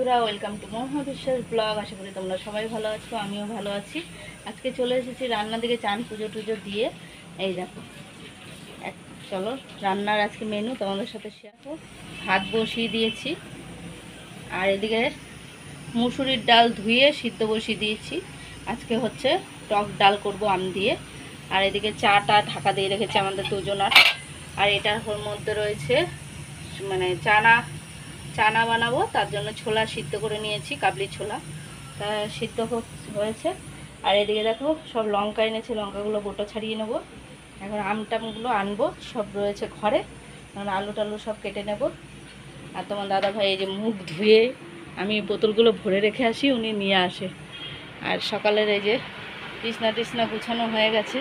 বন্ধুরা, welcome to মহা বিশ্বাস ব্লগ। আশা করি তোমরা সবাই ভালো আছো, আমিও ভালো আছি। আজকে চলে এসেছি রান্নার দিকে, চান পুজো টুজো দিয়ে। এই দেখো, চলো রান্নার আজকে মেনু তোমাদের সাথে শেয়ার করো। ভাত বসিয়ে দিয়েছি, আর এদিকে মুসুরির ডাল ধুয়ে সিদ্ধ বসিয়ে দিয়েছি। আজকে হচ্ছে টক ডাল করব আম দিয়ে। আর এদিকে চাটা ঢাকা দিয়ে রেখেছি আমাদের দুজনার। আর এটার মধ্যে রয়েছে মানে চানা বানাবো, তার জন্য ছোলা সিদ্ধ করে নিয়েছি, কাবলি ছোলা। তা সিদ্ধ হয়েছে। আর এদিকে দেখো সব লঙ্কা এনেছি, লঙ্কাগুলো বোটা ছাড়িয়ে নেবো। এখন আমটামগুলো আনবো, সব রয়েছে ঘরে। কারণ আলু টালু সব কেটে নেব। আর তোমার দাদা ভাই এই যে মুখ ধুয়ে আমি বোতলগুলো ভরে রেখে আসি, উনি নিয়ে আসে। আর সকালের এই যে বিছনা টিছনা গুছানো হয়ে গেছে,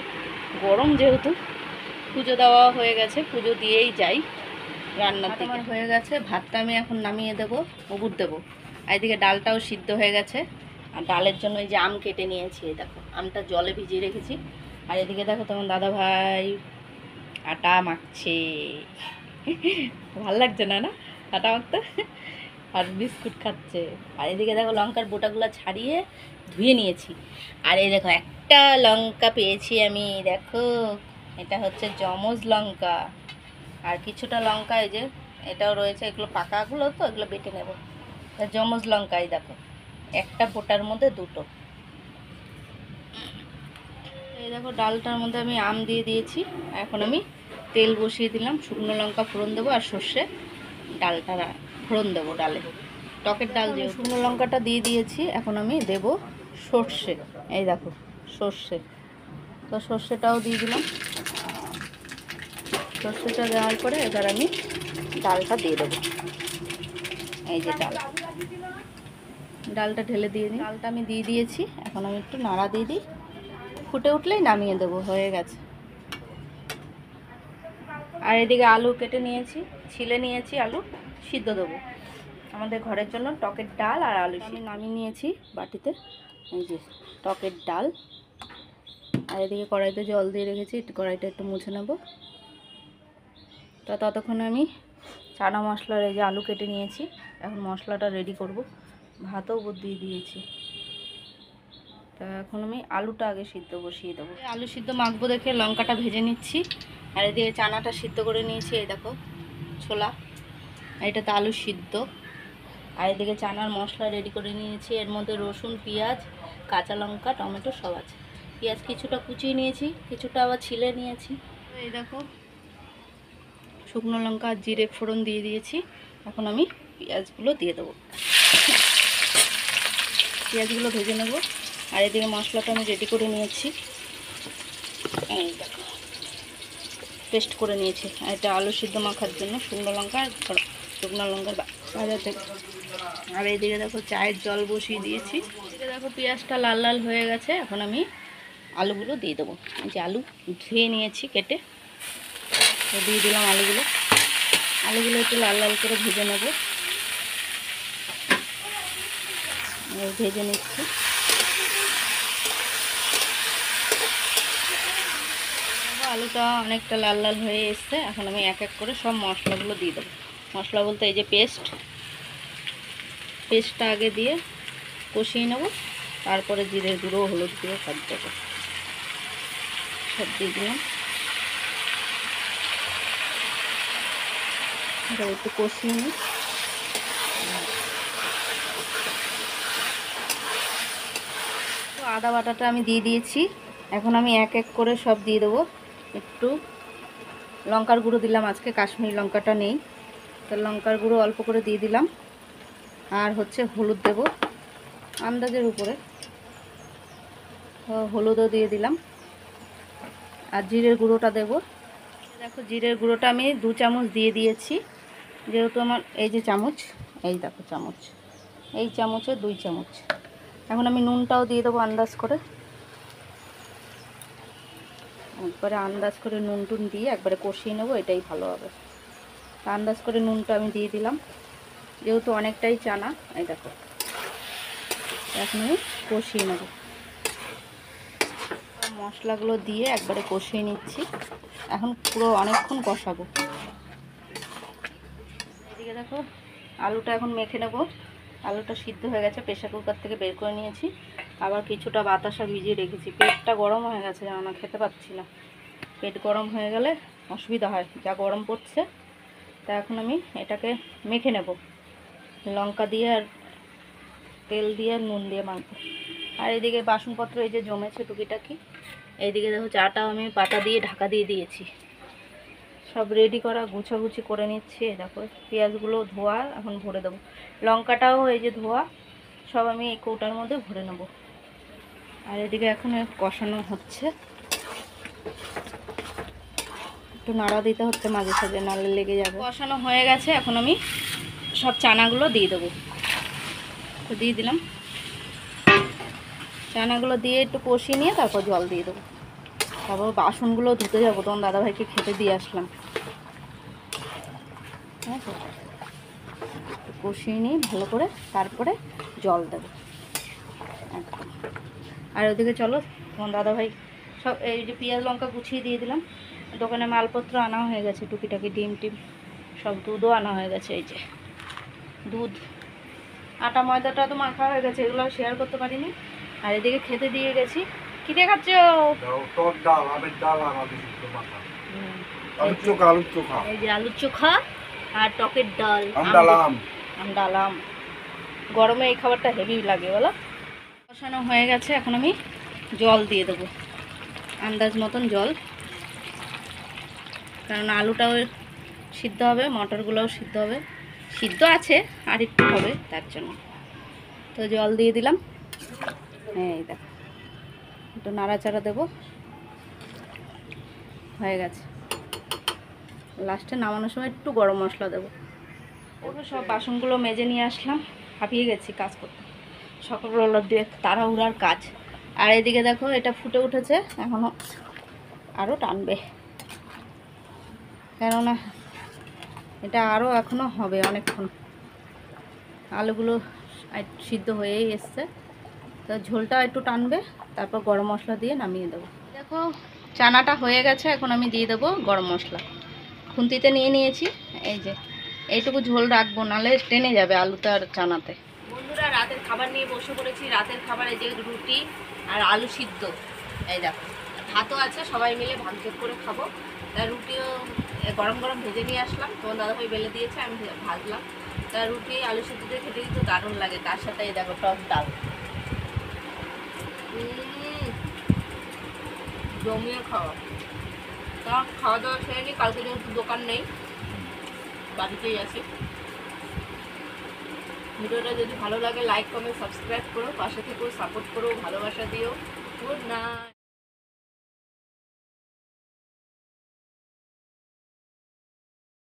গরম যেহেতু। পুজো দেওয়া হয়ে গেছে, পুজো দিয়েই যাই রান্নার দিকে। আমার হয়ে গেছে, ভাতটা আমি এখন নামিয়ে দেবো, উবুর দেবো। আর এদিকে ডালটাও সিদ্ধ হয়ে গেছে। আর ডালের জন্য এই যে আম কেটে নিয়েছি, এই দেখো আমটা জলে ভিজিয়ে রেখেছি। আর এদিকে দেখো তোমার দাদা ভাই আটা মাখছে। ভাল লাগছে না না আটা মাখতে? আর বিস্কুট খাচ্ছে। আর এদিকে দেখো লঙ্কার বোটাগুলো ছাড়িয়ে ধুয়ে নিয়েছি। আর এই দেখো একটা লঙ্কা পেয়েছি আমি, দেখো এটা হচ্ছে যমজ লঙ্কা। আর কিছুটা লঙ্কা এই যে এটাও রয়েছে, এগুলো পাকাগুলো তো, এগুলো বেটে নেব। যমজ লঙ্কাই দেখো, একটা বোটার মধ্যে দুটো। এই দেখো ডালটার মধ্যে আমি আম দিয়ে দিয়েছি। এখন আমি তেল বসিয়ে দিলাম, শুকনো লঙ্কা ফোড়ন দেবো আর সর্ষে ডালটা ফোড়ন দেবো ডালে। টকের ডাল দিয়ে শুকনো লঙ্কাটা দিয়ে দিয়েছি, এখন আমি দেব সর্ষে। এই দেখো সর্ষে, তো সর্ষেটাও দিয়ে দিলাম। সর্ষেটা দেওয়ার পরে এবার আমি ডালটা দিয়ে দেবো। এই যে ডালটা ঢেলে দিয়ে দিই। ডালটা আমি দিয়ে দিয়েছি, এখন আমি একটু নাড়া দিয়ে দিই। ফুটে উঠলেই নামিয়ে দেবো, হয়ে গেছে। আর এদিকে আলু কেটে নিয়েছি, ছিলে নিয়েছি, আলু সিদ্ধ দেবো আমাদের ঘরের জন্য। টকের ডাল আর আলু আমি নামিয়ে নিয়েছি বাটিতে। এই যে টকের ডাল। আর এদিকে কড়াইতে জল দিয়ে রেখেছি, কড়াইটা একটু মুছে নেব। তো ততক্ষণে আমি চানা মশলার এই যে আলু কেটে নিয়েছি, এখন মশলাটা রেডি করব। ভাতও দিয়ে দিয়েছি। তা এখন আমি আলুটা আগে সিদ্ধ বসিয়ে দেবো। আলু সিদ্ধ মাখবো দেখে লঙ্কাটা ভেজে নিচ্ছি। আর এদিকে চানাটা সিদ্ধ করে নিয়েছি, এই দেখো ছোলা, এটাতে আলু সিদ্ধ। আর এদিকে চানার মশলা রেডি করে নিয়েছি, এর মধ্যে রসুন, পেঁয়াজ, কাঁচা লঙ্কা, টমেটো সব আছে। পেঁয়াজ কিছুটা কুচিয়ে নিয়েছি, কিছুটা আবার ছিলে নিয়েছি। এই দেখো শুকনো লঙ্কা আর জিরে ফোড়ন দিয়ে দিয়েছি। এখন আমি পেঁয়াজগুলো দিয়ে দেবো, পেঁয়াজগুলো ভেজে নেব। আর এদিকে মশলাটা আমি রেডি করে নিয়েছি, এই দেখো পেস্ট করে নিয়েছি। আর এটা আলু সিদ্ধ মাখার জন্য শুকনো লঙ্কা আর শুকনো লঙ্কার ভাজা থেকে। আর এইদিকে দেখো চায়ের জল বসিয়ে দিয়েছি। এদিকে দেখো পেঁয়াজটা লাল লাল হয়ে গেছে, এখন আমি আলুগুলো দিয়ে দেবো। এই যে আলু ধুয়ে নিয়েছি কেটে, তো দিয়ে দিলাম আলুগুলো। আলুগুলো একটু লাল লাল করে ভেজে নেব, ভেজে নিচ্ছি। আলুটা অনেকটা লাল লাল হয়ে এসছে, এখন আমি এক এক করে সব মশলাগুলো দিয়ে দেবো। মশলা বলতে এই যে পেস্টটা আগে দিয়ে কষিয়ে নেব, তারপরে জিরের গুঁড়ো, হলুদ গুঁড়ো সব দেবো, সব দিয়ে দিলাম। একটু কষিয়ে নিই। তো আদা বাটাটা আমি দিয়ে দিয়েছি, এখন আমি এক এক করে সব দিয়ে দেবো। একটু লঙ্কার গুঁড়ো দিলাম, আজকে কাশ্মীরি লঙ্কাটা নেই, তো লঙ্কার গুঁড়ো অল্প করে দিয়ে দিলাম। আর হচ্ছে হলুদ দেব আন্দাজের উপরে, হলুদও দিয়ে দিলাম। আর জিরের গুঁড়োটা দেব। দেখো জিরের গুঁড়োটা আমি 2 চামচ দিয়ে দিয়েছি, যেহেতু আমার এই যে চামচ, এই দেখো চামচ, এই চামচে 2 চামচ। এখন আমি নুনটাও দিয়ে দেবো আন্দাজ করে, একবারে আন্দাজ করে নুন টুন দিয়ে একবারে কষিয়ে নেবো, এটাই ভালো হবে। আন্দাজ করে নুনটা আমি দিয়ে দিলাম, যেহেতু অনেকটাই চানা। এই দেখো এখন আমি কষিয়ে নেব, মশলাগুলো দিয়ে একবারে কষিয়ে নিচ্ছি। এখন পুরো অনেকক্ষণ কষাবো। এদিকে দেখো আলুটা এখন মেখে নেব। আলুটা সিদ্ধ হয়ে গেছে, প্রেশার কুকার থেকে বের করে নিয়েছি। আবার কিছুটা বাতাসা ভিজিয়ে রেখেছি। পেটটা গরম হয়ে গেছে, জানা খেতে পাচ্ছি না। পেট গরম হয়ে গেলে অসুবিধা হয়, যা গরম পড়ছে। তা এখন আমি এটাকে মেখে নেব লঙ্কা দিয়ে আর তেল দিয়ে আর নুন দিয়ে মাখবো। আর এদিকে বাসনপত্র এই যে জমেছে টুকিটাকি। এইদিকে দেখো চাটাও আমি পাতা দিয়ে ঢাকা দিয়ে দিয়েছি। সব রেডি করা, গুছাগুছি করে নিচ্ছি। দেখো পেঁয়াজগুলো ধোয়া, এখন ভরে দেবো। লঙ্কাটাও এই যে ধোয়া, সব আমি এই কৌটার মধ্যে ভরে নেব। আর এদিকে এখন কষানো হচ্ছে, একটু নাড়া দিতে হচ্ছে মাঝে সাঝে, নাড়লে লেগে যাবে। কষানো হয়ে গেছে, এখন আমি সব চানাগুলো দিয়ে দেবো। তো দিয়ে দিলাম, চানাগুলো দিয়ে একটু কষিয়ে নিয়ে তারপর জল দিয়ে দেবো। তারপর বাসনগুলো ধুতে যাবো, তখন দাদাভাইকে খেতে দিয়ে আসলাম। হ্যাঁ, কষিয়ে নিয়ে ভালো করে তারপরে জল দেবো একদম। আর ওদিকে চলো, তোমার দাদাভাই সব এই যে পেঁয়াজ লঙ্কা গুছিয়ে দিয়ে দিলাম। দোকানে মালপত্র আনা হয়ে গেছে, টুকিটাকি ডিম টিম সব, দুধও আনা হয়ে গেছে। এই যে দুধ, আটা ময়দাটা তো মাখা হয়ে গেছে, এগুলো শেয়ার করতে পারিনি। আর এদিকে খেতে দিয়ে গেছি। কি দিয়ে খাচ্ছ? এই যে আলুর চোখা আর টকের ডাল, ডালাম। গরমে এই খাবারটা হেভি লাগে বলো। কষানো হয়ে গেছে, এখন আমি জল দিয়ে দেবো, আন্দাজ মতন জল। কারণ আলুটাও সিদ্ধ হবে, মটরগুলোও সিদ্ধ হবে, সিদ্ধ আছে আর একটু হবে, তার জন্য তো জল দিয়ে দিলাম। হ্যাঁ, এই দেখো একটু নাড়াচাড়া দেবো, হয়ে গেছে। লাস্টে নামানোর সময় একটু গরম মশলা দেবো। ওকে সব বাসনগুলো মেজে নিয়ে আসলাম, হাঁপিয়ে গেছি কাজ করতে, সকালবেলা দিয়ে তাড়াহুড়ার কাজ। আর এদিকে দেখো এটা ফুটে উঠেছে, এখনও আরও টানবে, কেননা এটা আরও এখনও হবে অনেকক্ষণ। আলুগুলো সিদ্ধ হয়েই এসছে, তো ঝোলটা একটু টানবে, তারপর গরম মশলা দিয়ে নামিয়ে দেবো। দেখো চানাটা হয়ে গেছে, এখন আমি দিয়ে দেবো গরম মশলা। খুন্তিতে নিয়ে নিয়েছি, এই যে এইটুকু ঝোল রাখবো, নাহলে টেনে যাবে আলুটা আর চানাতে। বন্ধুরা, রাতের খাবার নিয়ে বসে পড়েছি। রাতের খাবার এই যে রুটি আর আলু সিদ্ধ, এই দেখো ভাতও আছে, সবাই মিলে ভাগ করে খাবো। তা রুটিও গরম গরম ভেজে নিয়ে আসলাম, তোমার দাদাভাই বেলে দিয়েছে, আমি ভাজলাম। তা রুটি আলু সিদ্ধ দিয়ে খেতে কিন্তু দারুণ লাগে। তার সাথে এই দেখো টক ডাল, জমিয়ে খাওয়া। তা খাওয়া দাওয়া খেয়ে নিই, কালকে যেহেতু দোকান নেই, বাড়িতেই আছি। ভিডিওটা যদি ভালো লাগে লাইক কমেন্ট সাবস্ক্রাইব করো, পাশে থেকেও সাপোর্ট করো, ভালোবাসা দিও। Good night.